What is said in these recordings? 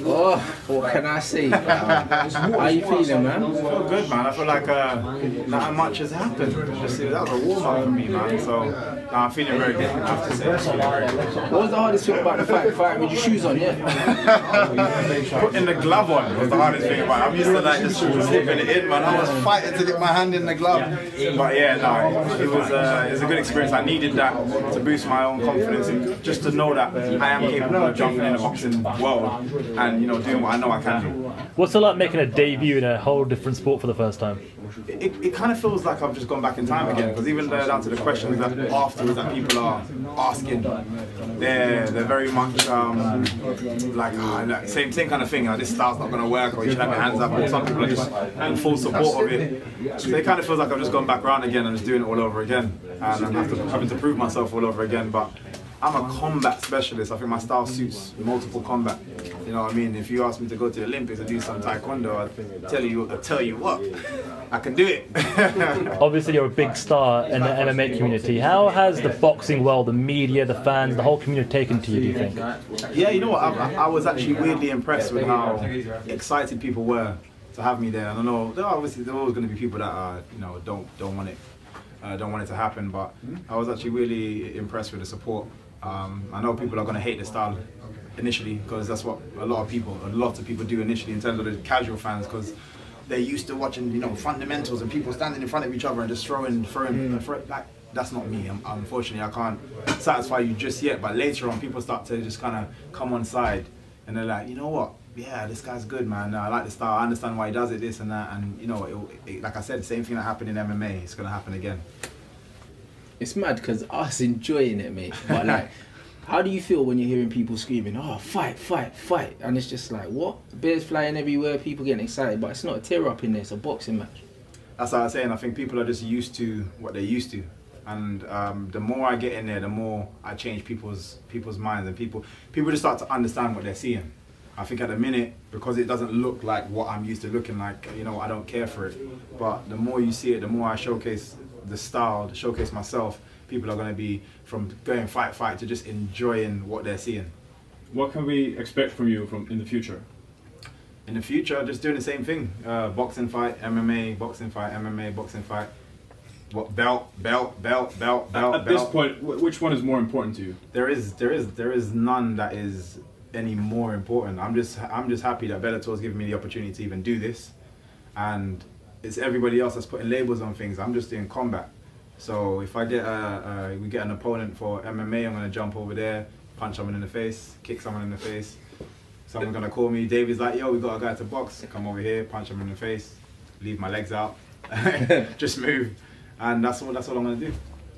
Oh, what can I say? How you feeling, man? I feel good, man. I feel like not much has happened. Just that was a warm up for me, man. So I'm feeling very good. I have to say, I'm feeling very good. What was the hardest thing about the fight? Fighting with your shoes on, yeah? Putting the glove on was the hardest thing about it. I'm used to like just slipping it in, man. I was fighting to get my hand in the glove. But yeah, no, it was a good experience. I needed that to boost my own confidence and just to know that I am capable of jumping in the boxing world and doing what I know I can do. What's it like making a debut in a whole different sport for the first time? It kind of feels like I've just gone back in time again, because even down to the questions that afterwards that people are asking, they're very much like same kind of thing. This style's not going to work, or you should have your hands up, or some people are just in full support of it. So it kind of feels like I've just gone back around again and just doing it all over again, and I'm having to prove myself all over again. But I'm a combat specialist. I think my style suits multiple combat. You know what I mean? If you ask me to go to the Olympics and do some taekwondo, I'd tell you what, I can do it. Obviously, you're a big star in the MMA community. How has the boxing world, the media, the fans, the whole community taken to you, do you think? Yeah, you know what? I was actually weirdly impressed with how excited people were to have me there. And I know there are always going to be people that don't want it to happen, but I was actually really impressed with the support. I know people are going to hate the style initially, because that's what a lot of people do initially in terms of the casual fans, because they're used to watching fundamentals and people standing in front of each other and just throwing like, that's not me. Unfortunately, I can't satisfy you just yet, but later on people start to just kind of come on side and they're like, you know what, yeah, this guy's good, man. I like the style, I understand why he does it, this and that, and like I said, the same thing that happened in MMA, it's going to happen again. It's mad because us enjoying it, mate. But like, how do you feel when you're hearing people screaming, oh, fight, fight, fight? And it's just like, what? Bears flying everywhere, people getting excited, but it's not a tear up in there, it's a boxing match. That's what I was saying. I think people are just used to what they're used to. And the more I get in there, the more I change people's minds, and people just start to understand what they're seeing. I think at the minute, because it doesn't look like what I'm used to looking like, I don't care for it. But the more you see it, the more I showcase the style, to showcase myself, people are going to be from going fight to just enjoying what they're seeing. What can we expect from you in the future? In the future, just doing the same thing. Boxing fight, MMA, boxing fight, MMA, boxing fight. What, belt. At this point, which one is more important to you? There is none that is any more important. I'm just happy that Bellator's giving me the opportunity to even do this, and it's everybody else that's putting labels on things. I'm just doing combat. So if I get we get an opponent for MMA, I'm gonna jump over there, punch someone in the face, kick someone in the face. Someone's gonna call me. David's like, yo, we got a guy to box. Come over here, punch him in the face, leave my legs out, just move, and that's all I'm gonna do.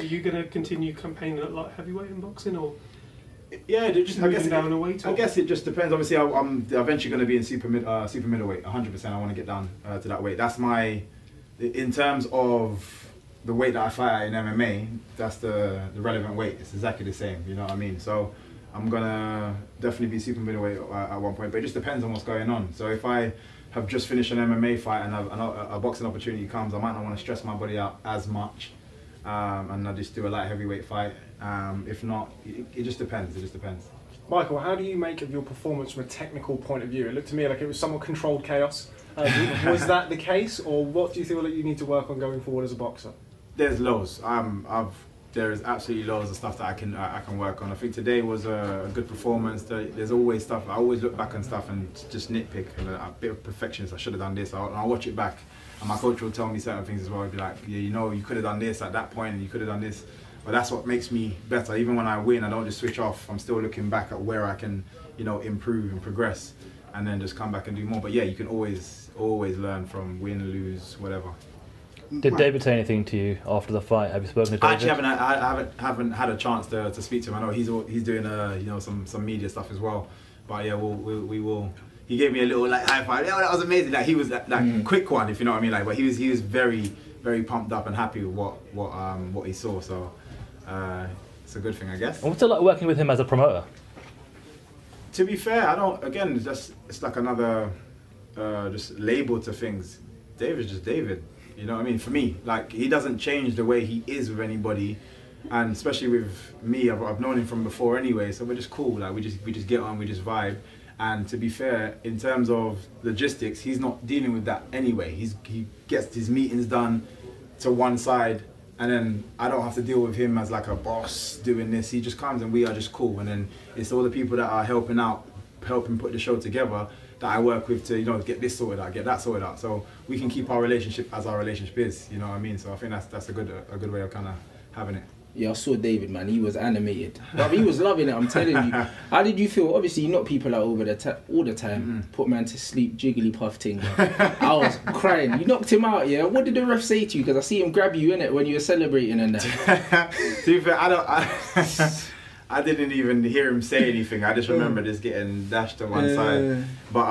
Are you gonna continue campaigning at light heavyweight in boxing, or? Yeah, I guess it just depends. Obviously, I'm eventually going to be in super middleweight. 100%. I want to get down to that weight. That's in terms of the weight that I fight in MMA. That's the relevant weight. It's exactly the same. You know what I mean? So I'm gonna definitely be super middleweight at one point. But it just depends on what's going on. So if I have just finished an MMA fight and a boxing opportunity comes, I might not want to stress my body out as much, and I just do a light heavyweight fight. If not, it just depends. It just depends. Michael, how do you make of your performance from a technical point of view? It looked to me like it was somewhat controlled chaos. Was that the case, or what do you feel like you need to work on going forward as a boxer? There's loads. There is absolutely loads of stuff that I can work on. I think today was a good performance. There's always stuff. I always look back on stuff and just nitpick, and a bit of perfectionist. I should have done this. I'll watch it back, and my coach will tell me certain things as well. He'll be like, yeah, you could have done this at that point, and you could have done this. But that's what makes me better. Even when I win, I don't just switch off. I'm still looking back at where I can, improve and progress, and then just come back and do more. But yeah, you can always learn from win, lose, whatever. Did David say anything to you after the fight? Have you spoken to David? I haven't had a chance to speak to him. I know he's doing some media stuff as well. But yeah, we will. He gave me a little high five. Yeah, that was amazing. He was quick one, if you know what I mean. But he was very pumped up and happy with what he saw. So. It's a good thing, I guess. And what's it like working with him as a promoter? To be fair, I don't. Again, it's like another just label to things. David's just David. You know what I mean? For me, he doesn't change the way he is with anybody, and especially with me, I've known him from before anyway. So we're just cool. We just get on, we just vibe, And to be fair, in terms of logistics, he's not dealing with that anyway. He gets his meetings done to one side, and then I don't have to deal with him as like a boss doing this. He just comes and we are just cool. And then it's all the people that are helping put the show together that I work with to, you know, get this sorted out, get that sorted out. So we can keep our relationship as our relationship is, you know what I mean? So I think that's a good way of kind of having it. Yeah, I saw David, man. He was animated. But he was loving it, I'm telling you. How did you feel? Obviously, you knock people out over all the time. Put man to sleep, jiggly puff thing. I was crying. You knocked him out, yeah? What did the ref say to you? Because I see him grab you, innit, when you were celebrating and that. To be fair, I didn't even hear him say anything. I just remember just getting dashed to one side. But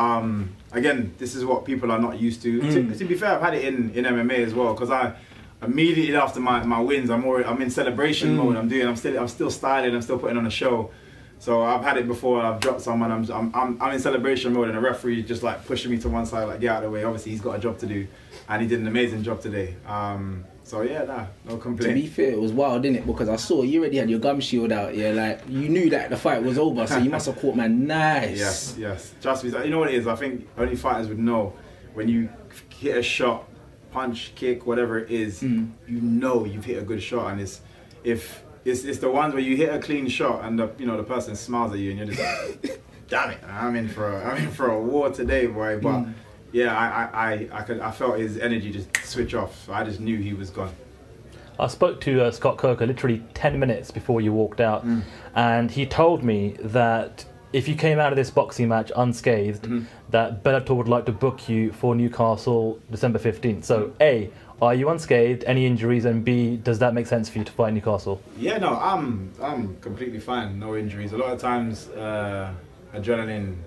again, this is what people are not used to. To be fair, I've had it in MMA as well, because immediately after my wins, I'm in celebration mode. I'm still styling. I'm still putting on a show. So I've had it before. I've dropped someone. I'm in celebration mode, and the referee just like pushing me to one side, like get out of the way. Obviously, he's got a job to do, and he did an amazing job today. So yeah, no complaint. To be fair, it was wild, didn't it? Because I saw you already had your gum shield out. Yeah, like you knew that the fight was over, so you must have caught man nice. Yes. Trust me. You know what it is? I think only fighters would know when you hit a shot, punch, kick, whatever it is, you know you've hit a good shot. And it's the ones where you hit a clean shot and the person smiles at you and you're just like, damn it, I'm in for a war today, boy. But yeah, I felt his energy just switch off. So I just knew he was gone. I spoke to Scott Coker literally 10 minutes before you walked out, and he told me that if you came out of this boxing match unscathed, that Bellator would like to book you for Newcastle December 15th. So A, are you unscathed, any injuries, and B, does that make sense for you to fight Newcastle? Yeah, no, I'm completely fine, no injuries. A lot of times adrenaline,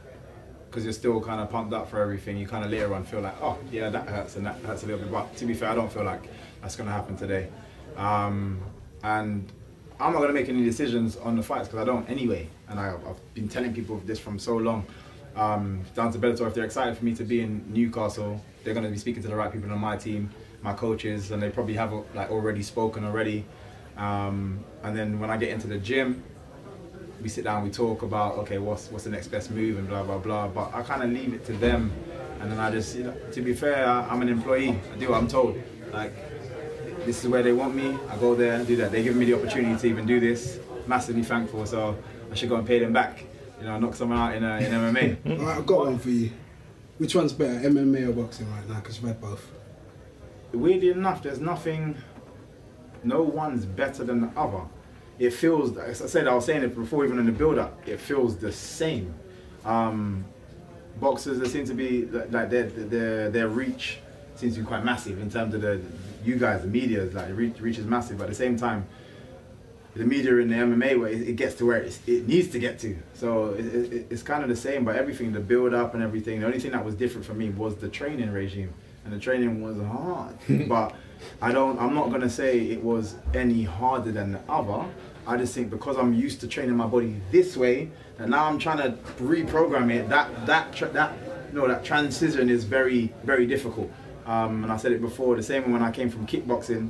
because you're still kind of pumped up for everything, you kind of later on feel like, oh yeah, that hurts and that hurts a little bit. But to be fair, I don't feel like that's going to happen today. And I'm not going to make any decisions on the fights because I don't anyway. And I've been telling people this from so long. Down to Bellator, if they're excited for me to be in Newcastle, they're going to be speaking to the right people on my team, my coaches, and they probably have like already spoken already. And then when I get into the gym, we sit down, we talk about, okay, what's the next best move and blah, blah, blah. But I kind of leave it to them. And then I just, to be fair, I'm an employee. I do what I'm told. Like, this is where they want me. I go there and do that. They give me the opportunity to even do this. Massively thankful. So I should go and pay them back. You know, knock someone out in MMA. All right, I've got one for you. Which one's better, MMA or boxing right now? Because you've had both. Weirdly enough, there's nothing, no one's better than the other. It feels, as I said, I was saying it before even in the build-up, it feels the same. Boxers, they seem to be, like their reach seems to be quite massive in terms of you guys, the media, like the reach is massive, but at the same time, the media in the MMA, where it gets to where it needs to get to. So it's kind of the same, but everything, the build-up and everything, the only thing that was different for me was the training regime. And the training was hard, but I'm not gonna say it was any harder than the other. I just think because I'm used to training my body this way, and now I'm trying to reprogram it. That transition is very, very difficult. And I said it before. The same when I came from kickboxing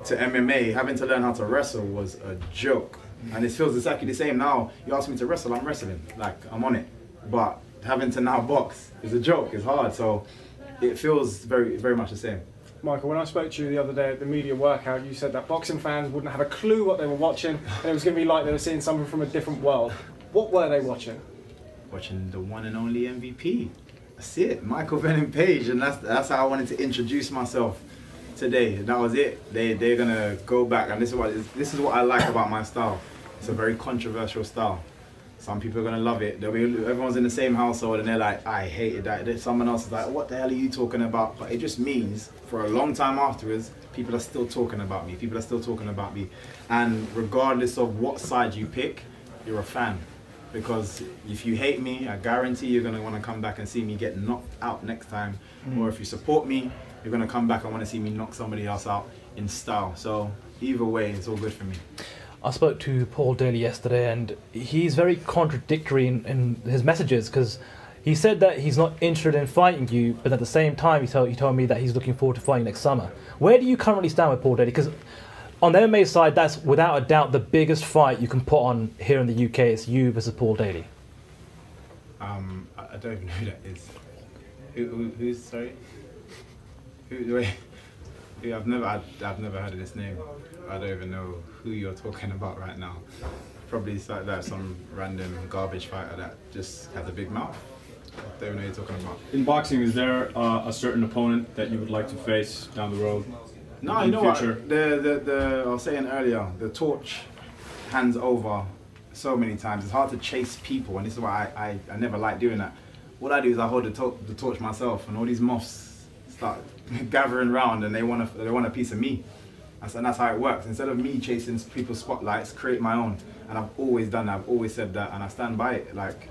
to MMA, having to learn how to wrestle was a joke. And it feels exactly the same now. You ask me to wrestle, I'm wrestling, like I'm on it. But having to now box is a joke. It's hard. So it feels very, very much the same. Michael, when I spoke to you the other day at the media workout, you said that boxing fans wouldn't have a clue what they were watching, and it was going to be like they were seeing something from a different world. What were they watching? Watching the one and only MVP. That's it, Michael Venom Page, and that's how I wanted to introduce myself today. That was it. They're gonna go back, and this is what I like about my style. It's a very controversial style. Some people are gonna love it. Everyone's in the same household and they're like, I hated that. Someone else is like, what the hell are you talking about? But it just means for a long time afterwards, people are still talking about me. People are still talking about me. And regardless of what side you pick, you're a fan. Because if you hate me, I guarantee you're gonna wanna come back and see me get knocked out next time. Or if you support me, you're gonna come back and wanna see me knock somebody else out in style. So either way, it's all good for me. I spoke to Paul Daly yesterday, and he's very contradictory in his messages, because he said that he's not interested in fighting you, but at the same time he told me that he's looking forward to fighting next summer. Where do you currently stand with Paul Daly? Because on the MMA side, that's without a doubt the biggest fight you can put on here in the UK. It's you versus Paul Daly. I don't even know who that is. Who's sorry? Wait. I've never heard of this name. I don't even know who you're talking about right now. Probably some random garbage fighter that just has a big mouth. I don't even know who you're talking about. In boxing, is there a certain opponent that you would like to face down the road? No, you know what? I was saying earlier, the torch hands over so many times. It's hard to chase people, and this is why I never like doing that. What I do is I hold the torch myself, and all these moths start gathering round, and they want a piece of me. And that's how it works. Instead of me chasing people's spotlights, create my own. And I've always done that. I've always said that, and I stand by it. Like,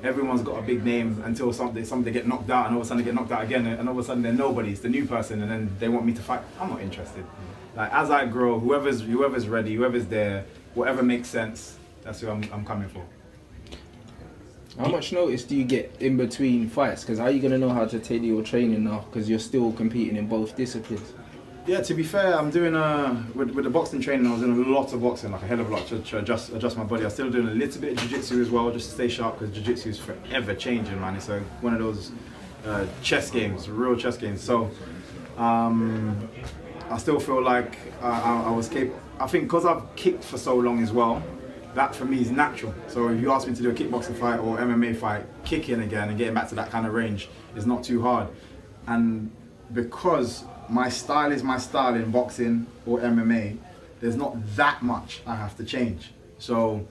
everyone's got a big name until somebody get knocked out, and all of a sudden they get knocked out again, and all of a sudden they're nobody. It's the new person, and then they want me to fight. I'm not interested. Like, as I grow, whoever's ready, whoever's there, whatever makes sense, that's who I'm coming for. How much notice do you get in between fights? Because how are you going to know how to tailor your training now? Because you're still competing in both disciplines. Yeah, to be fair, I'm doing with the boxing training. I was doing a lot of boxing, like a hell of a lot, to adjust my body. I'm still doing a little bit of jiu-jitsu as well, just to stay sharp, because jiu-jitsu is forever changing, man. It's one of those chess games, real chess games. So I still feel like I was capable. I think because I've kicked for so long as well, that for me is natural. So if you ask me to do a kickboxing fight or MMA fight, kicking again and getting back to that kind of range is not too hard. And because my style is my style in boxing or MMA, there's not that much I have to change. So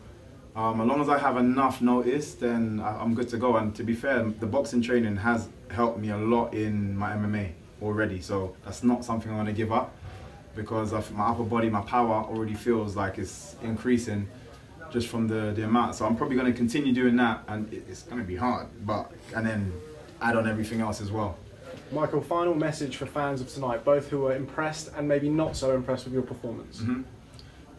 as long as I have enough notice, then I'm good to go. And to be fair, the boxing training has helped me a lot in my MMA already. So that's not something I want to give up, because of my upper body, my power already feels like it's increasing just from the amount. So I'm probably going to continue doing that, and it's going to be hard, and then add on everything else as well. Michael, final message for fans of tonight, both who are impressed and maybe not so impressed with your performance.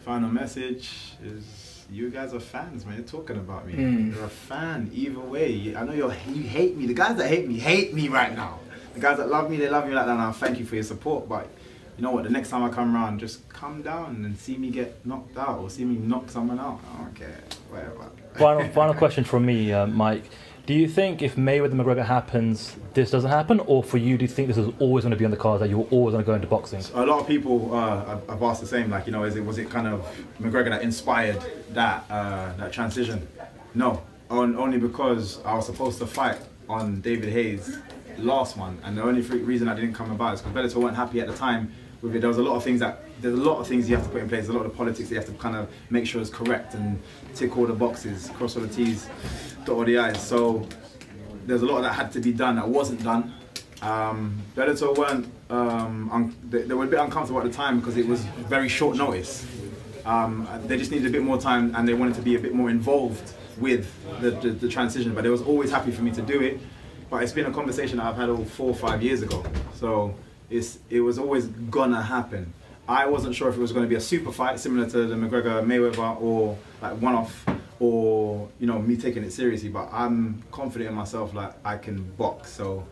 Final message is, you guys are fans, man. You're talking about me. You're a fan either way. I know you hate me. The guys that hate me right now. The guys that love me, they love me like that. And I thank you for your support. But you know what? The next time I come around, just come down and see me get knocked out, or see me knock someone out. I don't care. Whatever. Final question from me, Mike. Do you think if Mayweather McGregor happens, this doesn't happen, or for you, do you think this is always going to be on the cards, that you're always going to go into boxing? A lot of people have asked the same, like, you know, was it kind of McGregor that inspired that transition? No, only because I was supposed to fight on David Hayes' last one, and the only reason I didn't come about is because Bellator weren't happy at the time with it. There's a lot of things you have to put in place, a lot of politics that you have to kind of make sure is correct and tick all the boxes, cross all the T's, dot all the I's. So there's a lot that had to be done that wasn't done. Bellator weren't, they were a bit uncomfortable at the time because it was very short notice. They just needed a bit more time, and they wanted to be a bit more involved with the transition, but they was always happy for me to do it. But it's been a conversation that I've had all 4 or 5 years ago. So it was always gonna happen. I wasn't sure if it was going to be a super fight similar to the McGregor Mayweather, or like one-off, or you know, me taking it seriously. But I'm confident in myself, like I can box. So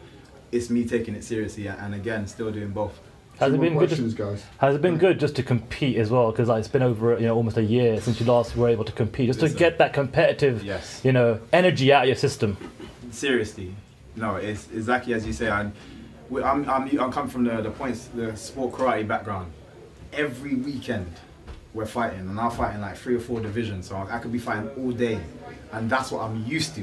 it's me taking it seriously, and again, still doing both. Has it been good? Guys. Has it been good just to compete as well? Because like, it's been over almost a year since you last were able to compete, just to get that competitive energy out of your system. Seriously, no, it's exactly as you say. I'm coming from the sport karate background. Every weekend we're fighting, and I'm fighting like 3 or 4 divisions, so I could be fighting all day, and that's what I'm used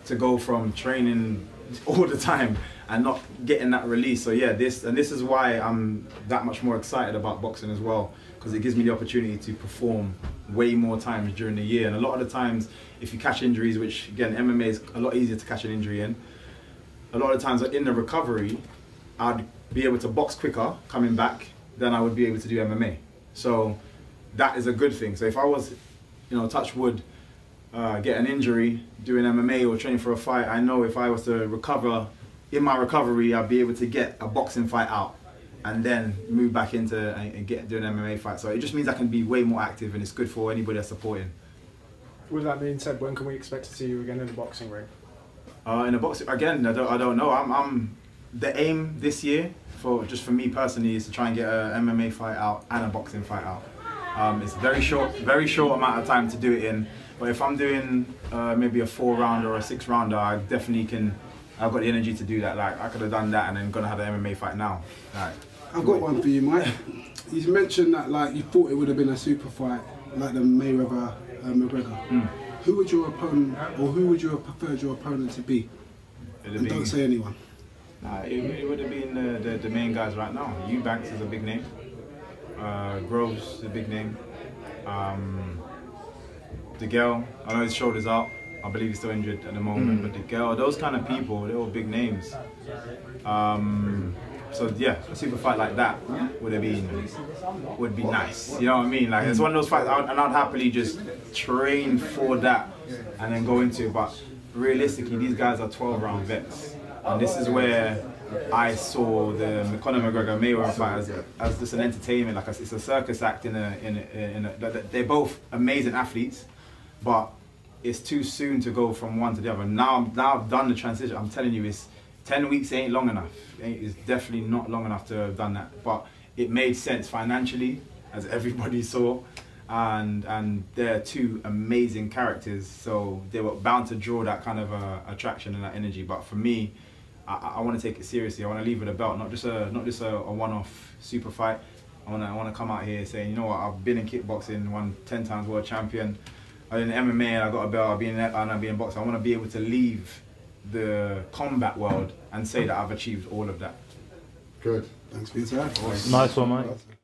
to go from training all the time and not getting that release. So yeah, this is why I'm that much more excited about boxing as well, because it gives me the opportunity to perform way more times during the year. And a lot of the times, if you catch injuries, which again, MMA is a lot easier to catch an injury in, a lot of times in the recovery, I'd be able to box quicker coming back than I would be able to do MMA. So that is a good thing. So if I was, touch wood, get an injury doing MMA or training for a fight, I know if I was to recover, in my recovery, I'd be able to get a boxing fight out and then move back into and do an MMA fight. So it just means I can be way more active, and it's good for anybody that's supporting. With that being said, when can we expect to see you again in the boxing ring? In the boxing, again, I don't know. I'm the aim this year, for me personally, is to try and get an MMA fight out and a boxing fight out. It's very short amount of time to do it in, But if I'm doing maybe a 4-rounder or a 6-rounder, I definitely can. I've got the energy to do that. Like I could have done that and then gonna have an MMA fight now. Like, I've got one for you, Mike. You mentioned that like you thought it would have been a super fight, like the Mayweather McGregor. Who would your opponent, or who would you have preferred your opponent to be? And don't say anyone. Nah, it would have been the main guys right now. Eubanks is a big name. Groves is a big name. DeGale, I know his shoulder's out. I believe he's still injured at the moment. But DeGale, those kind of people, they're all big names. So yeah, a super fight like that would be nice. You know what I mean? Like it's one of those fights, and I'd happily just train for that and then go into it. But realistically, these guys are 12-round vets, and this is where I saw the Conor McGregor Mayweather fight as just an entertainment. Like it's a circus act they're both amazing athletes, but it's too soon to go from one to the other. Now I've done the transition. I'm telling you, 10 weeks ain't long enough. It's definitely not long enough to have done that. But it made sense financially, as everybody saw, and they're two amazing characters, so they were bound to draw that kind of attraction and that energy. But for me, I want to take it seriously. I want to leave with a belt, not just a one-off super fight. I want to come out here saying, you know what, I've been in kickboxing, won 10 times world champion. I'm in MMA and I got a belt. I've been in boxing. I want to be able to leave the combat world and say that I've achieved all of that. Good. Thanks for your time. Nice one, mate.